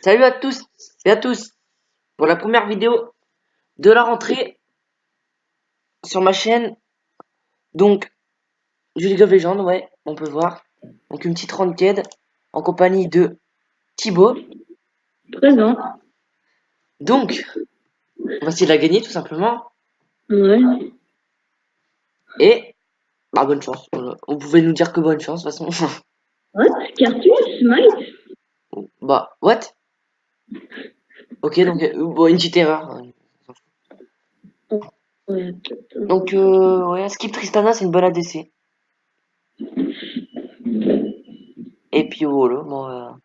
Salut à tous et à tous pour la première vidéo de la rentrée sur ma chaîne. Donc, du League of Legends, ouais, on peut voir. Donc, une petite ranked en compagnie de Thibaut. Présent. Donc, on va essayer de la gagner tout simplement. Ouais. Et, bah, bonne chance. Voilà. On pouvait nous dire que bonne chance, de toute façon. What? Cartus? Smite? Bah, what? Ok, donc, bon, une petite erreur. Ouais. Donc, ouais, Skip Tristana, c'est une bonne ADC. Et puis, voilà, bon,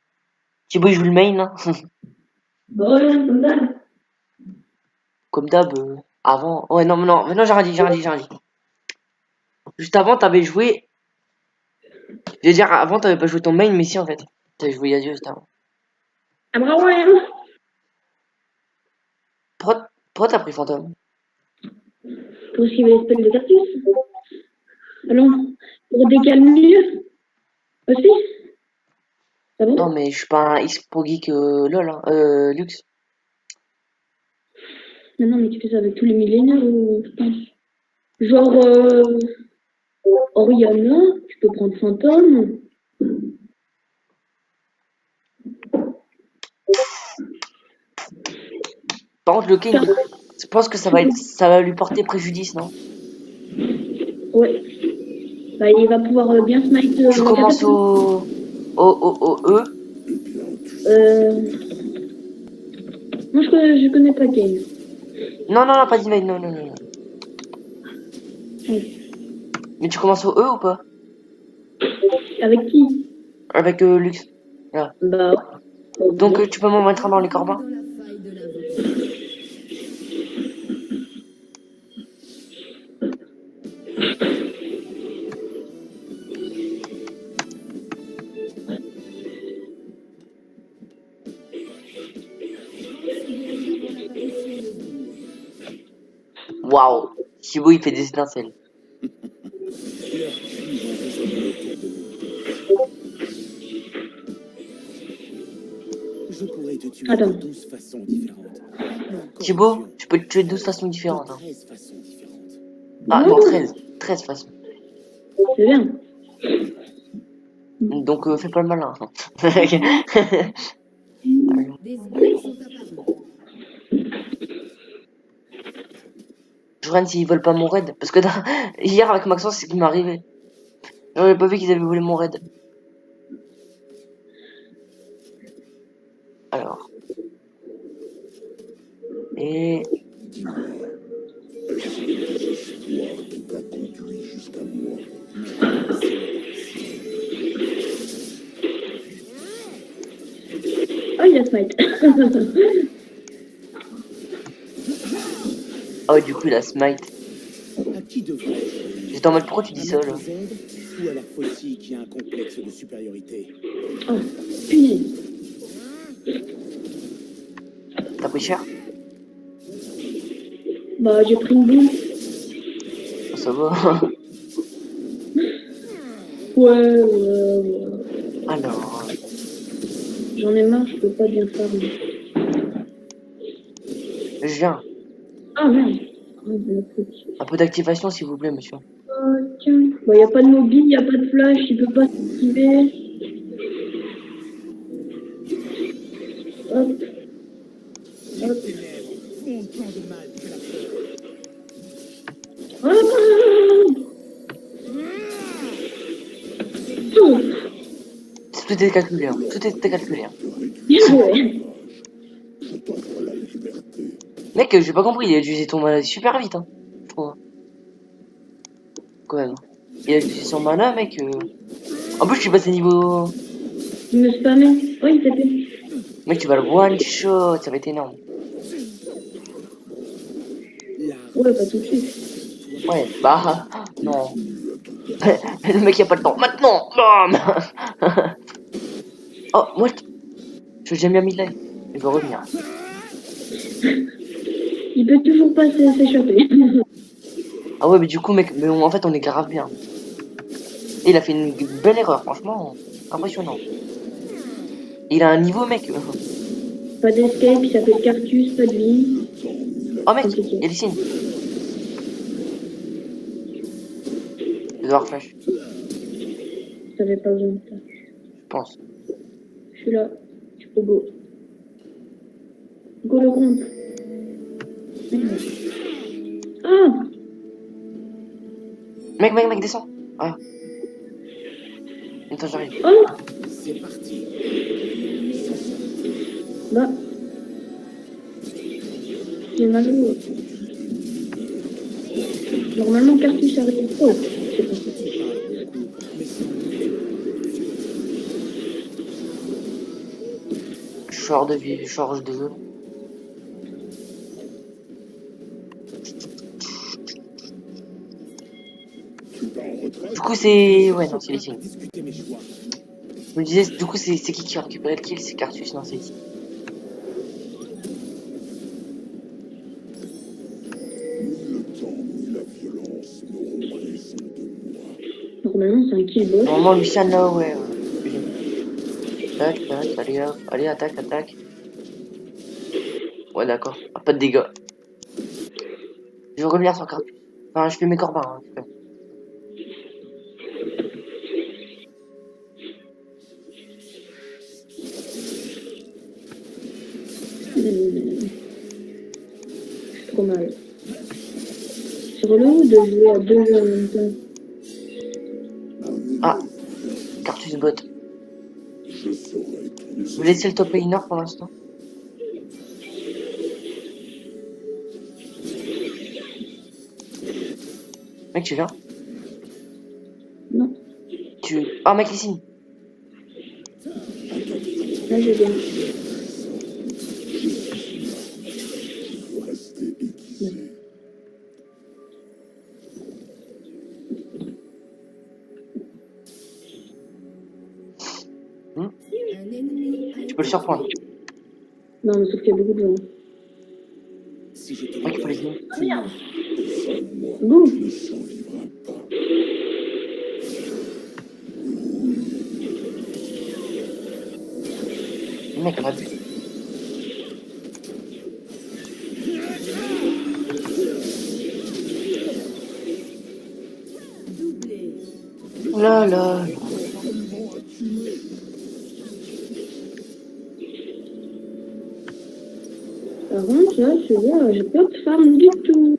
Thibaut, il joue le main, hein. Bon, ouais, comme ça. Comme d'hab, avant. Ouais, non, non, non, j'ai rien dit. Juste avant, t'avais joué. Je veux dire, avant, t'avais pas joué ton main, mais si, en fait. T'avais joué Yasuo juste avant. Ah, bravo, ouais. Pourquoi t'as pris Fantôme? Pour esquiver les spells de Cartus. Allons. Pour décaler mieux. Aussi. Ah Non, bon? mais je suis pas un X Pro Geek LOL, hein. Lux. Non, non, mais tu fais ça avec tous les millénaires ou je pense. Genre, Oriana, tu peux prendre Fantôme. Par contre, le King, Car- je pense que ça va lui porter préjudice, non? Ouais. Bah, il va pouvoir bien smite Tu commences Catapulte. au E. Euh. Moi, je connais pas Kane. Non, non, non, pas d'email, non, non, non, non. Ouais. Mais tu commences au E ou pas? Avec qui? Avec Lux. Là. Bah, Donc, ouais. tu peux m'en mettre un dans les corbins? Waouh! Thibaut, il fait des étincelles. Je pourrais te tuer de Attends. 12 façons différentes. Thibaut, Corruption. je peux te tuer de 12 façons De différentes, hein. 13 façons différentes. Ah, non, Oh, 13 façons. c'est bien. Donc, fais pas le malin. Des sbires sont apparus. Je regarde s'ils veulent pas mon raid. Parce que hier, avec Maxence, c'est ce qui m'est arrivé. J'avais pas vu qu'ils avaient volé mon raid. Alors. Et. Oh, il a smite. Oh, du coup, il a smite. À qui devrais-je? J'étais en mode, pourquoi tu dis À ça, Maître là? Z ou à la faucille qui a un complexe de supériorité? Oh, punaise. T'as pris cher? Bah, j'ai pris une boule. Oh, ça va. Ouais. Alors. J'en ai marre, je peux pas bien faire. Je viens. Ah, merde. Oh, de la petite. Un peu d'activation, s'il vous plaît, monsieur. Oh, tiens. Bah, y a pas de mobile, y a pas de flash, il peut pas s'esquiver. Hop. Hop. Les ténèbres font tant de mal que la peur. Ah Tout. Tout est calculé, hein. Tout est calculé, hein. Bien joué. Mec, j'ai pas compris, il a utilisé ton mana super vite, hein. Je trouve. Quand même. Il a utilisé son mana, mec. En plus, je suis passé niveau. Il me spammait. Oh, il tapait. Mec, tu vas le one shot, ça va être énorme. La Ouais, pas tout de suite. Ouais, bah. Non. Le mec, il a pas le temps. Maintenant! Bam! Oh, what? Je l'ai jamais mis là. Il va revenir. Il peut toujours pas s'échapper. Ah ouais, mais du coup, mec, en fait, on est grave bien. Et il a fait une belle erreur, franchement. Impressionnant. Il a un niveau, mec. Pas d'escape, il s'appelle Cartus, pas de vie. Oh mec, Compliqué. il y a des signes. Je vais devoir flash, T'avais pas besoin de ça. je pense. Je suis là. Tu peux go. Go le groupe. Ah! Mec, descends. Ah. Attends, j'arrive. Oh! C'est parti. Bah. C'est malheureux. Normalement, Cartus arrive. Oh! C'est pas ça. Je suis hors de vie, je suis hors de zone. Du coup, c'est. Ouais, non, c'est les signes. Discuter mes choix. Je me disais, du coup, c'est qui a récupéré le kill? C'est Cartus, non, c'est ici. Normalement, c'est un kill boss. Normalement, Lucien, là, ouais. Tac, allez, hop, allez, attaque. Ouais, d'accord. Ah, pas de dégâts. Je vais revenir sur Cartus. Enfin, je fais mes corbins, hein, en tout cas. Trop mal. Sur le haut de jouer à deux jeux en même temps. Ah, Cartus bot. Vous laissez le top laner pour l'instant. Mec, tu viens? Non, Ah, mec, les signes. là je viens. Un ennemi a Tu peux le surprendre. Non, mais sauf qu'il y a beaucoup de gens. Si je te Mec, il faut les signes. Go! Mec, on a vu. doublé. Là. Par contre, là, tu vois, j'ai pas de farm du tout.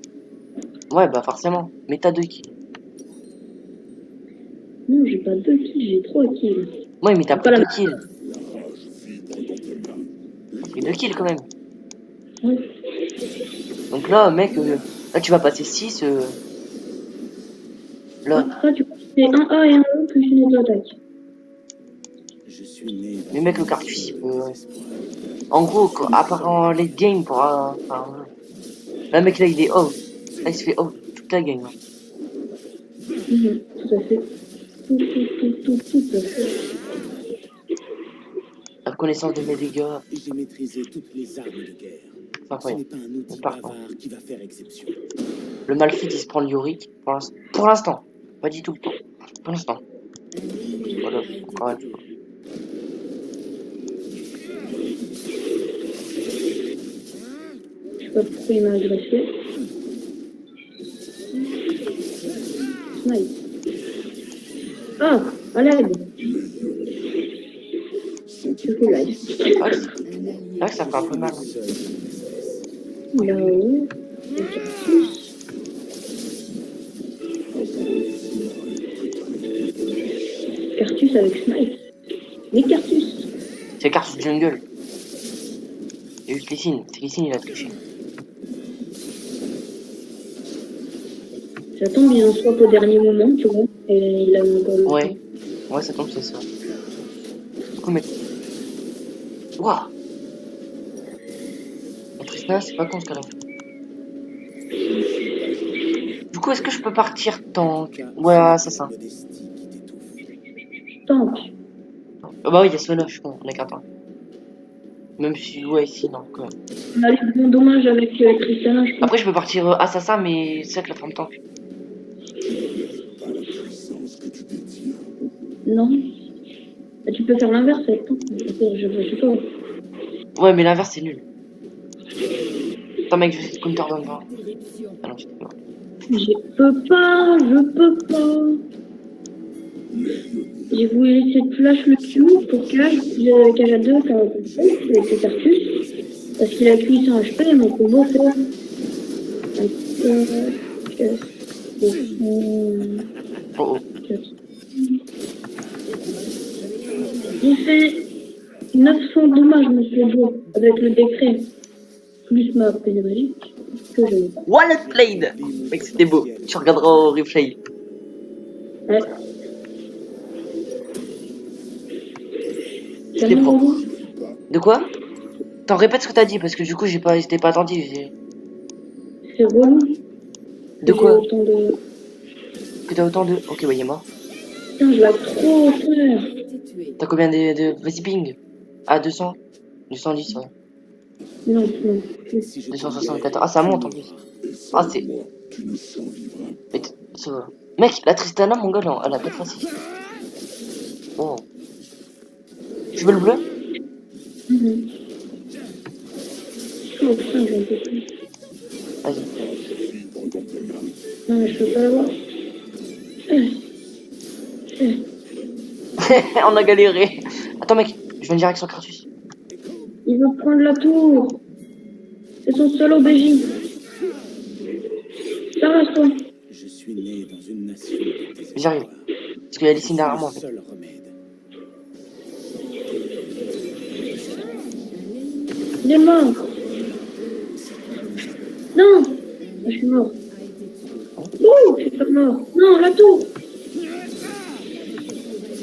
Ouais, bah forcément. Mais t'as 2 kills. Non, j'ai pas 2 kills, j'ai 3 kills. Ouais, mais t'as Pas pris la 2 kills. T'as pris 2 kills quand même. Ouais. Donc là, mec, là tu vas passer 6. Là. Ah, tu c'est un A et un E plus une auto-attaque. Je suis né. Mais mec, le Cartus, il peut. En gros, à part en late game, pour. Enfin, là, mec, là, il est off. Là, il se fait off toute la game. Tout à fait. Tout à fait. La connaissance de mes dégâts, J'ai maîtrisé toutes les armes de guerre. c'est Ce incroyable. n'est pas un outil Par contre. bavard qui va faire exception. Le Malphite, il se prend le Yorick. Pour l'instant. Pas dit tout le temps. Pour l'instant. Un ennemi Voilà, a été encore une tué. fois. Je sais pas pourquoi il m'a agressé. Snipe. Ah, à l'aide. Je fais live. Ouais, Un allié c'est vrai que ça fait un peu mal. Là-haut. Le Cartus. Cartus avec Snipe. Mais Cartus. C'est Cartus Jungle. Il y a juste les signes. C'est les signes, il a triché. Ça tombe, il en swap au dernier moment, tu vois. Et il a encore le Ouais. temps. Ouais, ça tombe, c'est ça. Du coup, mec. Wouah! La Tristana, c'est pas con ce qu'elle a fait. Du coup, est-ce que je peux partir tank? Ouais, c'est ça. Modestie qui t'étouffe. Tank. Ah bah oui, il y a Sona, je suis con, on est qu'un tank. Même si, ouais, si, non, quand même. On a eu de bons dommages avec Tristana, je pense. Après, je peux partir assassin, mais c'est ça que la femme tank. Non. Bah, tu peux faire l'inverse avec tank. Je sais pas. Ouais, mais l'inverse, c'est nul. Attends, mec, je vais essayer de counter dans le vent. Interruption. Ah non, tu peux pas. Je peux pas. J'ai voulu laisser de flash le Q pour Cage, avec KJ2, car avec ses Arcus, parce qu'il a appuyé sur HP et mon combo fait Oh oh. J'ai fait 900 dommages, monsieur Beau, avec le décret, plus ma épée magique, que je... Wallet Blade. Mec, c'était beau. Tu regarderas au replay. Ouais. C'était propre. De quoi? T'en répètes ce que t'as dit parce que du coup j'étais pas attentif. C'est relou. De quoi? Autant de... Que t'as autant de. Ok, ouais, il est mort. Putain, je l'ai trop peur. Été tué. T'as combien de. Vas-y, ping. Ah, 200. 210, ouais. Non, non. Si je 264. Ah, ça monte en plus. Ah, c'est. Mais ça va. Mec, la Tristana, mon gars, elle a pas de facile. Oh. Tu veux le bleu? Oh putain, j'en peux plus. Vas-y. Non, mais je peux pas l'avoir. On a galéré. Attends, mec, je viens direct sur Kratos. Il veut prendre la tour. C'est son seul OBJ. Ça reste toi. Je suis né dans une nation de désespoir. J'arrive. Parce qu'il y a les signes derrière moi, en C'est fait. le seul remède. Il est mort. Non. Je suis mort. Oh, je suis pas mort. Non, la tour.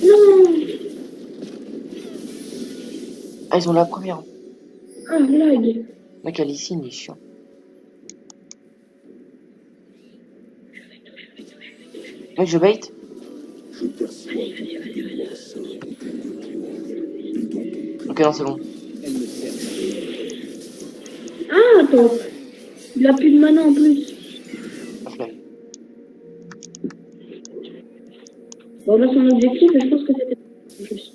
Non. Ah, ils ont la première. Ah, lag. Mec, Alicine, il est chiant. Mec, je bait. Ok, non, c'est bon. Elle me sert. Ah, attends. Il a plus de mana en plus. La flemme. Bon, là, son objectif, et je pense que c'était juste.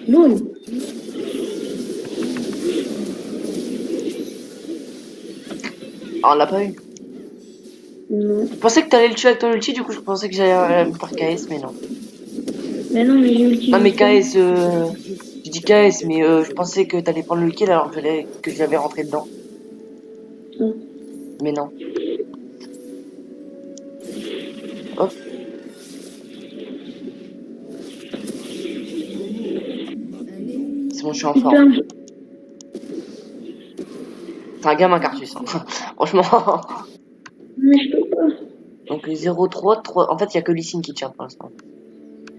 Boum. Ah, on l'a pas eu. Non. Je pensais que t'allais le tuer avec ton ulti, du coup je pensais que j'allais faire KS, mais non. Mais non, mais j'ai ulti. Non, mais KS, je dis KS, mais je pensais que t'allais prendre le kill alors que j'avais rentré dedans. Non. Mais non. Hop. C'est bon, je suis en forme. Putain. C'est un gamin Cartus, hein. Franchement. Mais je peux pas. Donc 0-3, 3. En fait, il y a que Lysine qui tient pour l'instant.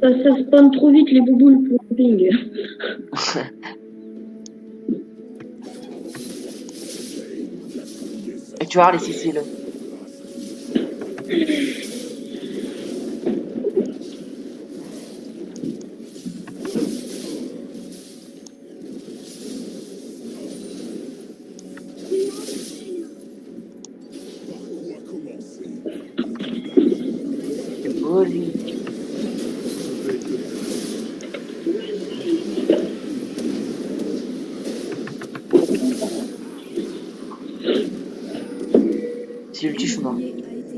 Ça spawn trop vite les bouboules pour le ping. Et tu vas voir les Siciles. C'est beau, lui. Si l'ulti, je suis mort. A été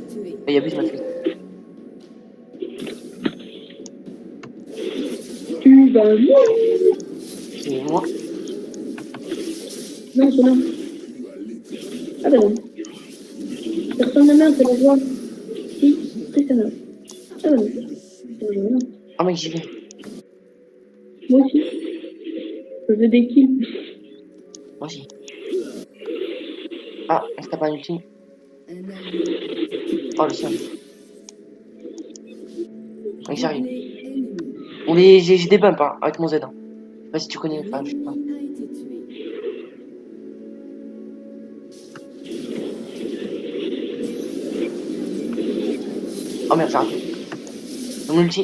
tué. Il y a plus de ma fille. Tu vas jouer. C'est moi. Non, c'est non. Ah bah non. Personne ne meurt, c'est la joie. Si, c'est ça. Ah bah non. Non. Oh mec, j'y vais. Moi aussi. Je veux des kills. Moi aussi. Ah, est-ce que t'as pas un ulti? Un allié. Oh, le seul. Mec, j'arrive. Ennemi. Bon, j'ai des bumps hein, avec mon Z. Hein. Je sais pas si tu connais. Enfin, je sais pas. A été tué. Oh merde, j'ai raté. Mon ulti.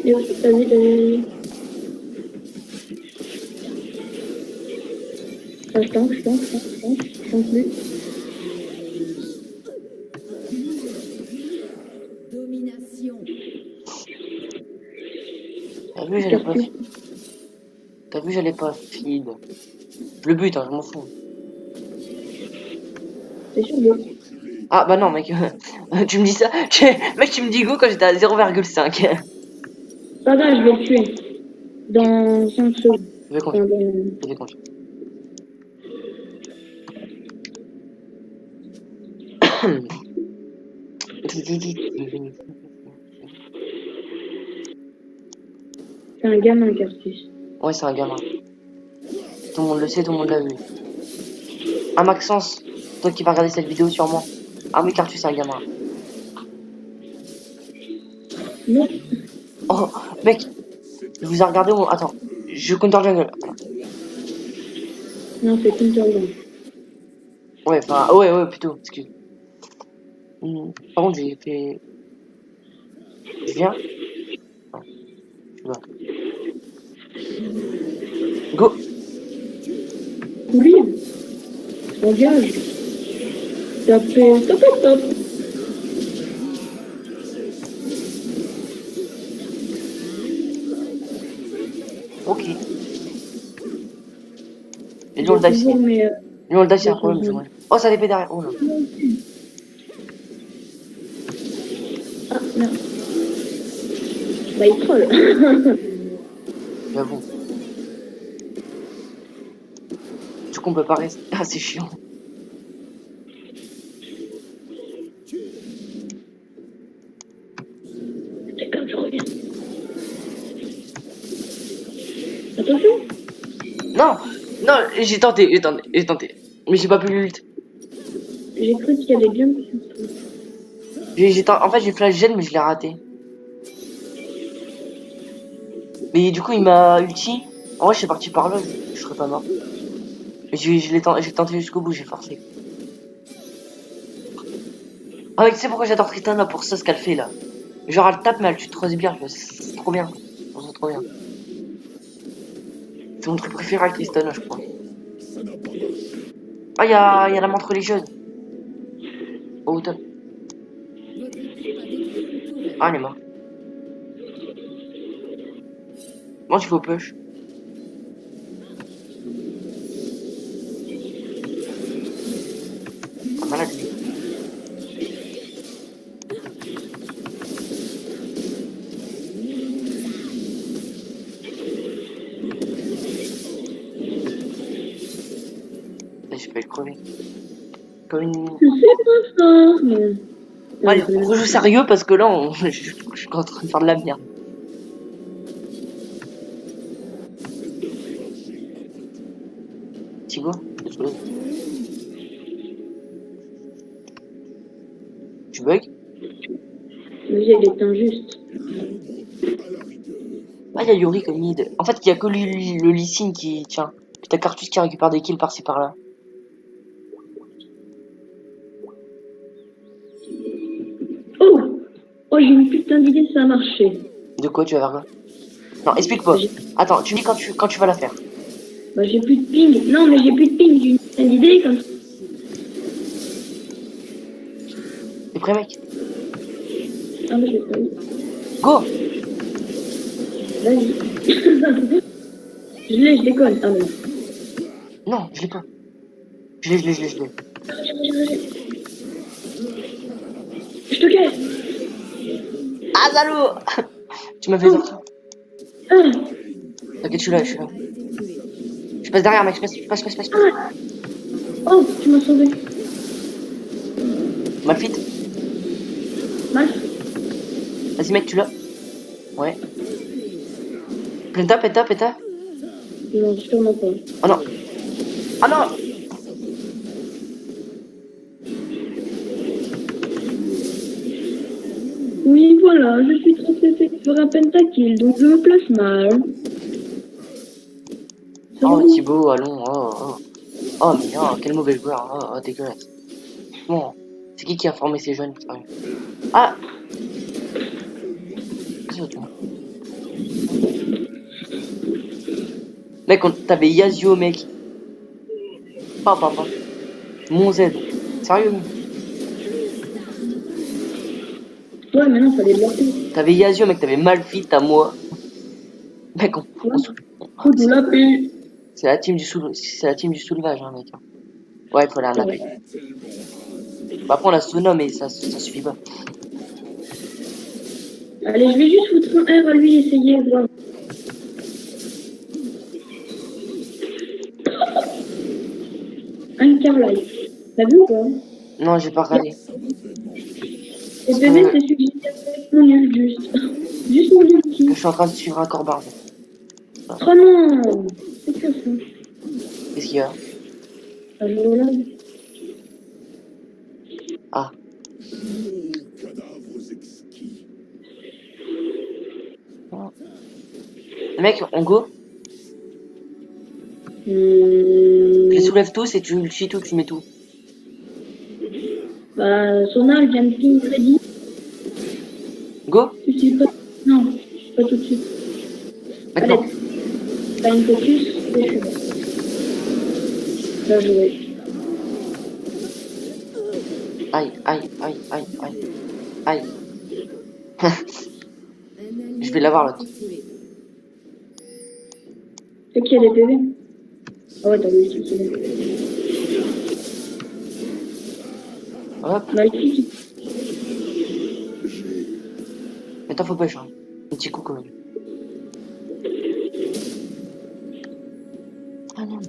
Vas-y, vas-y. Je tente plus. Domination. T'as vu, j'allais pas feed. Le but, hein, je m'en fous. C'est sûr, bon. Ah bah non, mec. Tu me dis ça. Mec, tu me dis go quand j'étais à 0,5. Pas grave, je vais le tuer. Dans 5 secondes. Je vais Enfin, continuer. dans- Je vais continuer. C'est un gamin, Curtis. Ouais, c'est un gamin. Tout le monde le sait, tout le monde l'a vu. Ah, Maxence, toi qui vas regarder cette vidéo sûrement. Ah oui, Cartus, c'est un gamin. Non, Oh, mec, je vous ai regardé mon... Attends, je Counter Jungle. non, c'est Counter-Strike. Ouais, enfin, ouais, plutôt, excuse. Par contre, j'ai fait... Je viens. Non, je vois. Go. Oui, engage. Tapez, top. Ok. Et lui, on le dash. Toujours, mais Lui, on le dash, c'est un problème, je vois. Oh, ça l'épée derrière. Oh là. ah, merde. Bah, il troll. J'avoue. Du coup, on peut pas rester. Ah, c'est chiant. D'accord, je reviens. Attention. Non, non, j'ai tenté. Mais j'ai pas pu l'ult. J'ai cru qu'il y avait bien plus. En fait, j'ai flash gen, mais je l'ai raté. Mais du coup, il m'a ulti. En vrai, je suis parti par là, je serais pas mort. Mais j'ai tenté jusqu'au bout, j'ai forcé. Ah, mais tu sais pourquoi j'adore Tristana pour ça, ce qu'elle fait là. Genre, elle tape, mais elle tue trop bien. C'est trop bien. C'est trop bien. C'est mon truc préféré avec Tristana, je crois. Ah, y a la montre religieuse. Oh, top. Votre équipe a détruit une tourelle. Ah, elle est morte. Moi, tu fais au push. Ah, malade, lui. Là, je peux le crever. Comme une... C'est pas ça, mais... Allez, on rejoue sérieux parce que là, je suis en train de faire de la merde. Thibaut, tu bugs? Vas-y, elle est injuste. Ah, il y a Yuri comme mid. En fait, il y a que le Lee Sin qui tient. Puis t'as Cartus qui récupère des kills par-ci par-là. Oh, oh, j'ai une putain d'idée, ça a marché. De quoi tu vas faire quoi? Non, explique pas. Attends, tu me dis quand tu vas la faire. Bah, j'ai plus de ping. Non, mais j'ai plus de ping, j'ai une putain d'idée comme ça. T'es prêt, mec? Ah, mais je l'ai pas eu. Go! Vas-y. Je déconne. Ah, mais non. Non, je l'ai pas. Je l'ai. Je te casse. Ah, salaud! Tu m'as fait sortir. Ah, T'inquiète, je suis là. Je passe derrière, mec, je passe. oh, tu m'as sauvé. Malfit? Mal. Vas-y, mec, tu l'as? Ouais. Penta. Non, sûrement pas. Oh non. Ah non! Oui, voilà, je suis censée faire un pentakill, donc je me place mal. Ça Oh, va? Thibaut, allons. Oh, mais non, quel mauvais joueur. Oh, dégueulasse. Bon, c'est qui a formé ces jeunes? Sérieux. Ah! Mec, t'avais Yasuo, mec. Pas. Mon Z. Sérieux? Ouais, mais non, fallait le lancer. T'avais Yasuo, mec, t'avais Malphite, t'as moi. Mec, Ouais. Faut de la paix. c'est la team du soulevage, hein, mec. Ouais, il faut aller C'est arnaquer. vrai. Bah, après, on a Sona, mais ça suffit pas. Allez, je vais juste foutre un R à lui, essayer, voir. Un Carlyle. T'as vu ou pas? Non, j'ai pas regardé. Et bébé, c'est celui qui a mon nul, juste. Juste mon ulti. Je suis en train de suivre un Corbarde. Oh non! C'est quoi ça? Qu'est-ce qu'il y a? Un journal. Ah. Mec, on go? Tu les soulèves tous et tu ulti tout, tu mets tout. Bah, Sona, elle vient de ping ready. Go? Tu sais pas. Non, pas tout de suite. Maintenant. Allez, t'as une focus, et je suis bon. Bien joué. Aïe. Je vais l'avoir l'autre. C'est qui a des PV? Ah ouais, t'as l'ulti qui est. Hop. Malphite. Mais t'en faut pas, Charles. Un petit coup quand même. Ah non.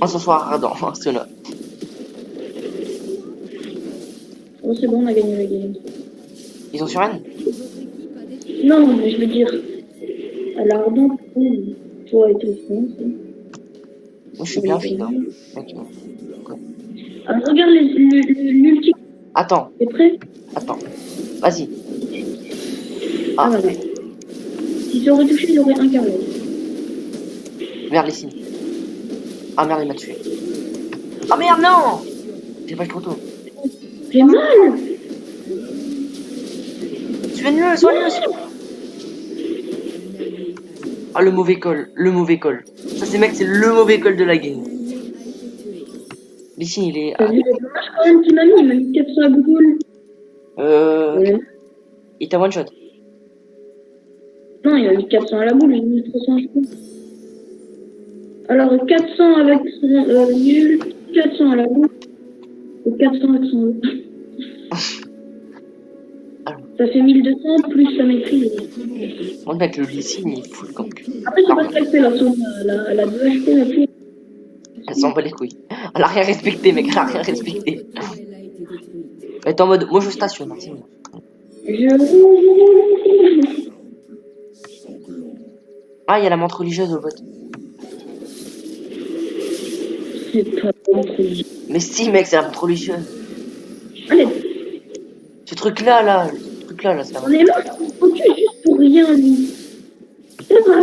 On s'en soit ardent, Sona. Oh, c'est bon, on a gagné la game. Ils ont sur N? Non, mais je veux dire, à l'ardent, toi et tout le monde. Moi, je suis bien fidèle. Ok. Alors, regarde l'ulti. Attends. T'es prêt? Attends. Vas-y. Ah, voilà. S'il aurait touché, il aurait un carré. Vers les signes. Ah merde, il m'a tué. Ah merde, non! J'ai pas le trop tôt. J'ai mal! Soigne-le, soigne-le. Ah, le mauvais call. Ça, c'est mec, c'est le mauvais call de la game. Ici, il est. T'as vu le dommage quand même qu'il m'a mis 400 à Google. Ouais. Il t'a one shot. Non, il a mis 400 à la boule, j'ai mis 300 à cheveux. Alors 400 avec son nul, 400 à la boule, et 400 avec son lot. Ça fait 1200 plus sa maîtrise. Bon, mec, le Lissine, il est full gank. Après, c'est pas ce qu'elle fait la sauce, elle a 2 HP, la plus. Elle s'en bat les couilles. Elle a rien respecté, mec, elle a rien respecté. Elle est en mode, moi je stationne, c'est bon. Ah, il y a la menthe religieuse au bot. C'est pas bon, Mais si, mec, c'est la menthe religieuse. allez, Ce truc-là, là, c'est la on est là, on tue juste pour rien, lui. C'est vrai.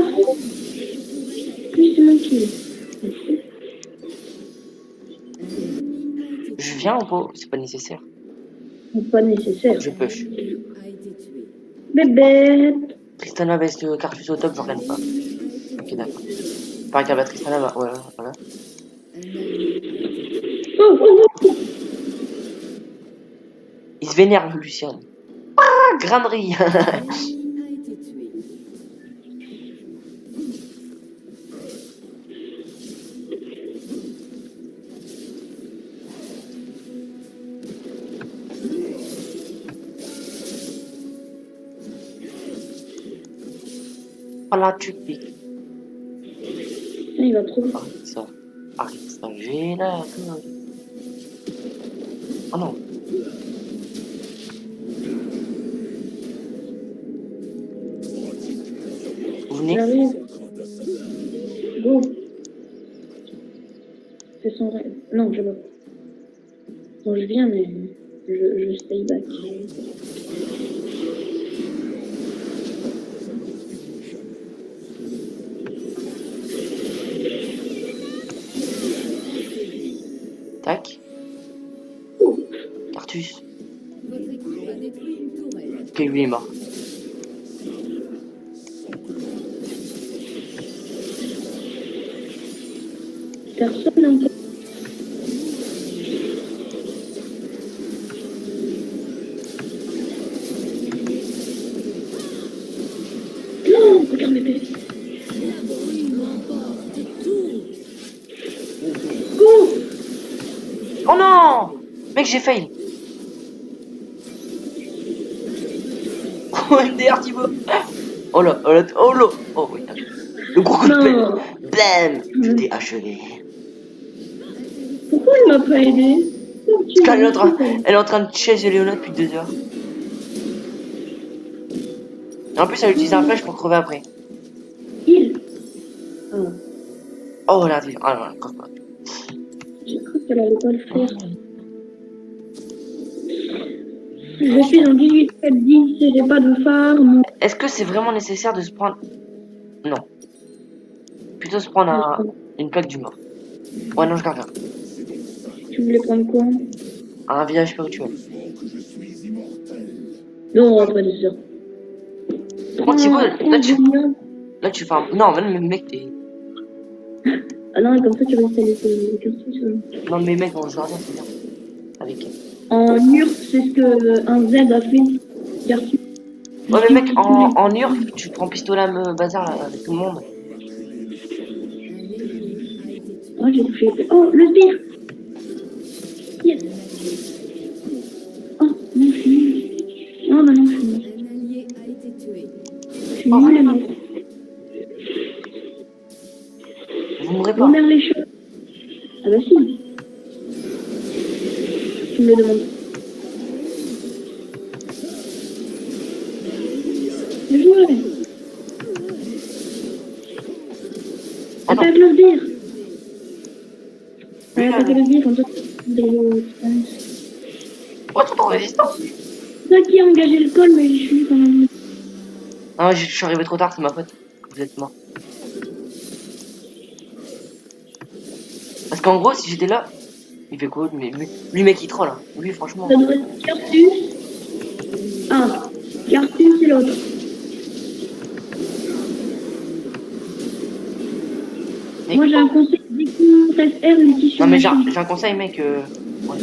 Lui, c'est mon kill. Je viens ou pas? C'est pas nécessaire. C'est pas nécessaire. Je push. Bébé. Tristana baisse le cartus au top, je regarde pas. Ok, d'accord. Pareil qu'à Tristana, bah, voilà. Oh. Il se vénère, le Lucien. Ah, grainerie. Oh là, tu piques. Il va trop vite. Arrête ça, j'ai la gueule. Oh non. Vous venez? J'arrive. Go. C'est son rêve. Non, je vois. Bon, je viens, mais je stay back. Tac. Cartus. Votre équipe a détruit une tourelle. Ok, lui est mort. Personne encore. Non, regarde mes PV. Go. Oh non! Mec, j'ai fail. Oh, MDR, Thibaut. Oh là, oh là, oh là. Oh oui, le gros coup de pelle. Non. Blam! Je t'ai achevé. Pourquoi il m'a pas aidé? Parce qu'elle elle est en train de chase Léona depuis 2 heures. Et en plus, elle utilise un flash pour crever après. Il. Ah, Oh là, ah non, encore pas. j'ai cru qu'elle allait pas le faire. Je suis en 18 10, j'ai pas de phare. Est-ce que c'est vraiment nécessaire de se prendre... Non. Plutôt se prendre une plaque du mort. Ouais, non, je garde rien. Tu voulais prendre quoi? Un village spirituel. Non, après de ça. Bon, Thibaut, là, tu fais un... Non, mais mec, t'es... Ah non, comme ça tu restes avec les cartouches. Non, mais mec, on joue rien, c'est bien. Avec elle. En URF, c'est ce que un Z a fait. Cartouche. Ouais, mais mec, en URF, tu prends pistolet à me bazar là, avec tout le monde. Oh, j'ai touché. Oh, le sbire. Yes. Oh, non, je suis nulle. Non, bah non, je suis nulle. Un allié a été tué. Je suis nulle, non. Vous mourrez pas. Remerle les choses. Ah bah si. Tu me le demandes. Je jouerai. Ah non. Attaque le sbire. Ouais, Oui, attaque le sbire, comme ça. Oh, tout en résistance. C'est toi qui a engagé le col, mais je suis quand même. Ah, je suis arrivé trop tard, c'est ma faute. Vous êtes mort. Parce qu'en gros, si j'étais là, il fait quoi? Mais lui, mec, il troll. Hein. Lui, franchement. Ça doit être Cartus. Ah, Cartus et l'autre. Mec, Moi j'ai un conseil, dès qu'on presse R, l'outil sur non, mais machine. j'ai un conseil, mec. Ouais,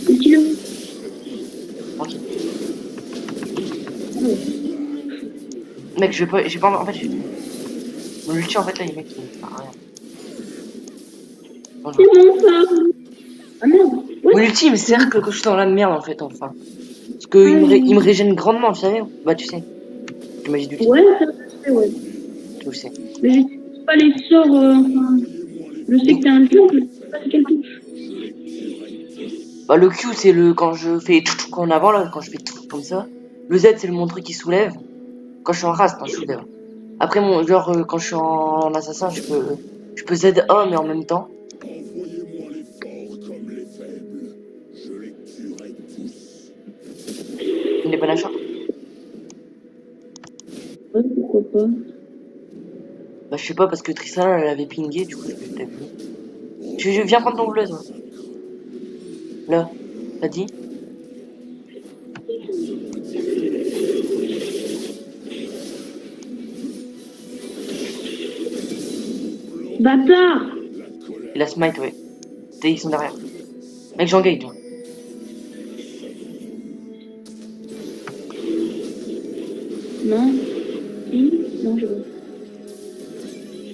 Utilise-le. tranquille. Mec, j'ai pas. En fait, mon ulti, en fait, là, il mec, il sert à rien. Bon, C'est mon phare. Ah merde. mon Ouais. ulti, il me sert que quand je suis dans la merde, en fait, enfin. Parce que il me régène grandement, tu savais? Bah, tu sais. Tu m'as dit d'ulti. Ouais, ça se fait, ouais. Tu le sais. Mais j'utilise pas les sorts. Enfin, je sais que t'as un jeu, je sais pas c'est quelle touche. Bah, le Q, c'est le quand je fais tout en avant, là, quand je fais tout comme ça. Le Z, c'est mon truc qui soulève. Quand je suis en race, je soulève. Après, quand je suis en assassin, je peux Z1, mais en même temps. Il n'est pas l'achat. Ouais, pourquoi pas. Bah, je sais pas, parce que Tristana, elle avait pingé, du coup, je l'ai vu. Je viens prendre ton bleu, toi. Là, t'as dit? Bâtard. Il a smite, ouais. Ils sont derrière. Mec, j'engage, toi. Non. Si. Non, je vois.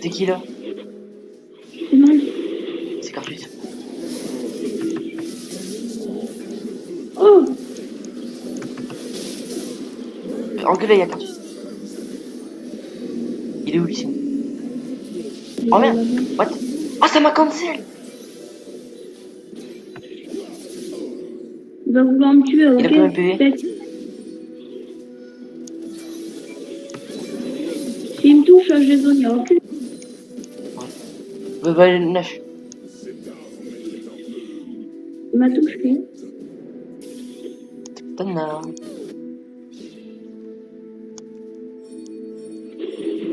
C'est qui, là? C'est mal. C'est Cartus. Oh. Enculé, il y a Cartus. Il est où, ici? Oh merde. What? Oh, ça m'a cancel. Il va vouloir me tuer, ok? Il a combien de PV? S'il me touche, je zone, il y a aucune. Bah, Nash. Il m'a touché. Tana.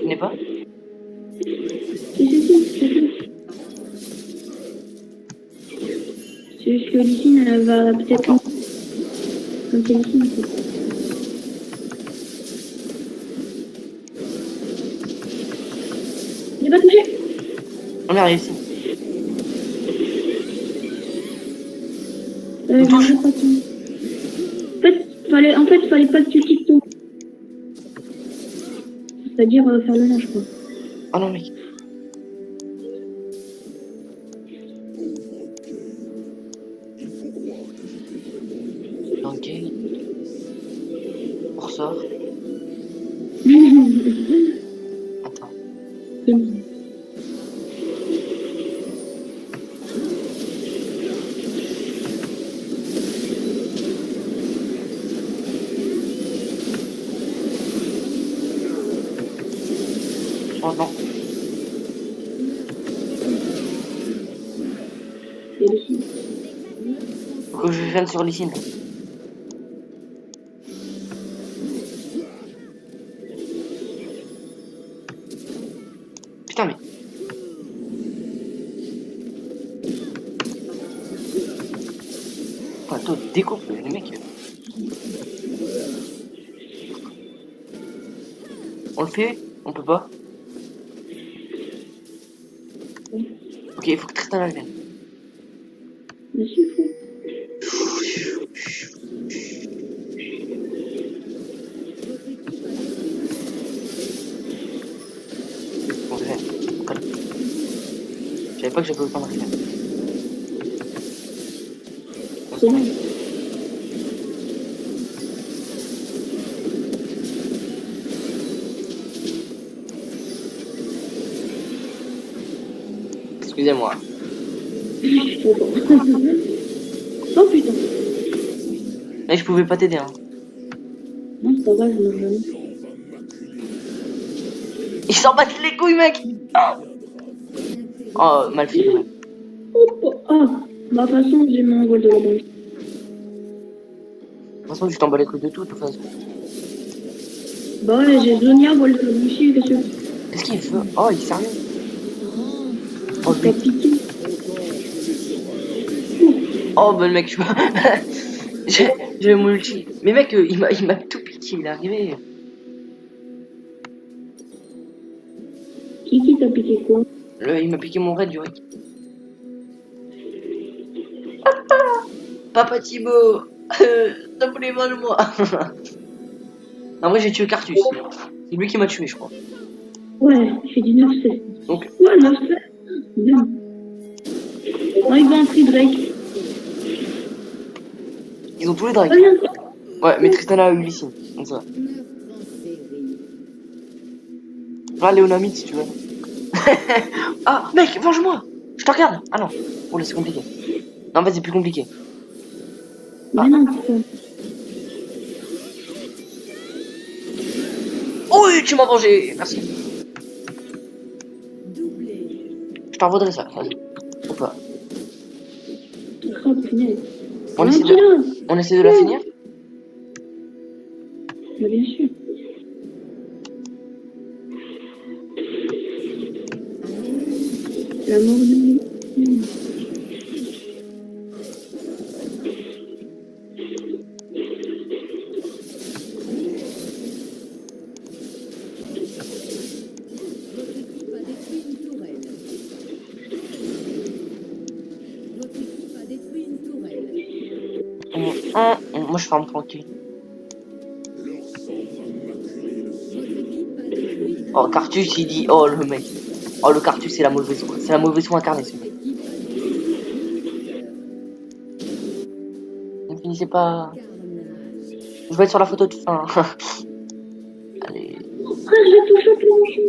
Il n'est pas? Si. C'est juste que Lucine, elle va peut-être. Comme c'est Lucine, en fait. Il est pas touché. On est arrivé ici. J'ai pas tout. En fait, fallait pas que tu quittes ton. C'est-à-dire faire le nage, quoi. Oh non, mec. Ok. On ressort. Attends. Oh non. Faut que je vienne sur l'icine. Putain, mais. Attends, découpe, les mecs. On le fait? On peut pas? Ok, il faut que Tristan la vienne. Mais c'est fou. Bon, je viens. Je savais pas que j'avais autant de rien. C'est bon. Excusez-moi. Oh putain. Mais je pouvais pas t'aider, hein. Non, c'est pas grave, je l'ai jamais. Ils s'en battent les couilles, mec! Oh, mal fait, ouais. Hop. Ah. Bah, de toute façon, j'ai mon envol de la banque. De toute façon, tu t'en bats les couilles de tout, de toute façon. Bah ouais, j'ai Zonia, vol de la bouchée, qu'est-ce que Qu'est-ce qu'il fait? Oh, il est sérieux? Oh, t'as lui. piqué? Oh, bah, le mec, je j'ai mon ulti. Mais mec, il m'a tout piqué, il est arrivé. Qui t'a piqué quoi? Il m'a piqué mon raid, du rec. Papa Thibaut, t'as voulu mal moi. En vrai, j'ai tué Cartus. C'est lui qui m'a tué, je crois. Ouais, il fait du 9-7. Donc, Ouais, 9-7. Bien. Non, il va entrer Drake. ils ont tous les drakes. Rien. Ouais, mais Tristana a eu Lysine. Donc ça. Va, Léonamide, si tu veux. Ah, mec, venge-moi. Je te regarde. Ah non. Oh là, c'est compliqué. Non, vas-y, plus compliqué. Mais non, c'est pas. Oh, oui, tu m'as vengé. Merci. Je t'en vaudrais ça. Vas-y. Ou pas. Oh, punaise. On Un essaie, kilo. on essaie de la finir. Bah, bien sûr. La mort de lui. Moi, je farme tranquille. Oh, Cartus, il dit. Oh, le mec. Oh, le Cartus, c'est la mauvaise foi. C'est la mauvaise foi incarnée, ce mec. Ne finissez pas. Je vais être sur la photo de fin. Allez. Frère, j'ai touché tout mon chou.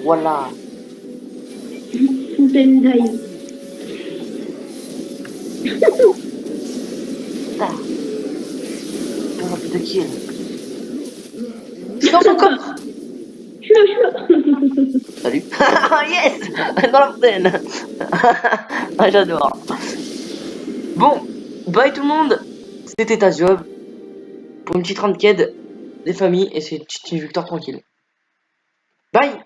Voilà. Fontaine d'ail. Ah. On a plus de kill. C'est dans son coffre. Je suis là. Salut. Yes. Dans la fontaine. Ah, j'adore. Bon. Bye tout le monde. C'était ta job. Pour une petite ranked des familles. Et c'est une petite victoire tranquille. Bye.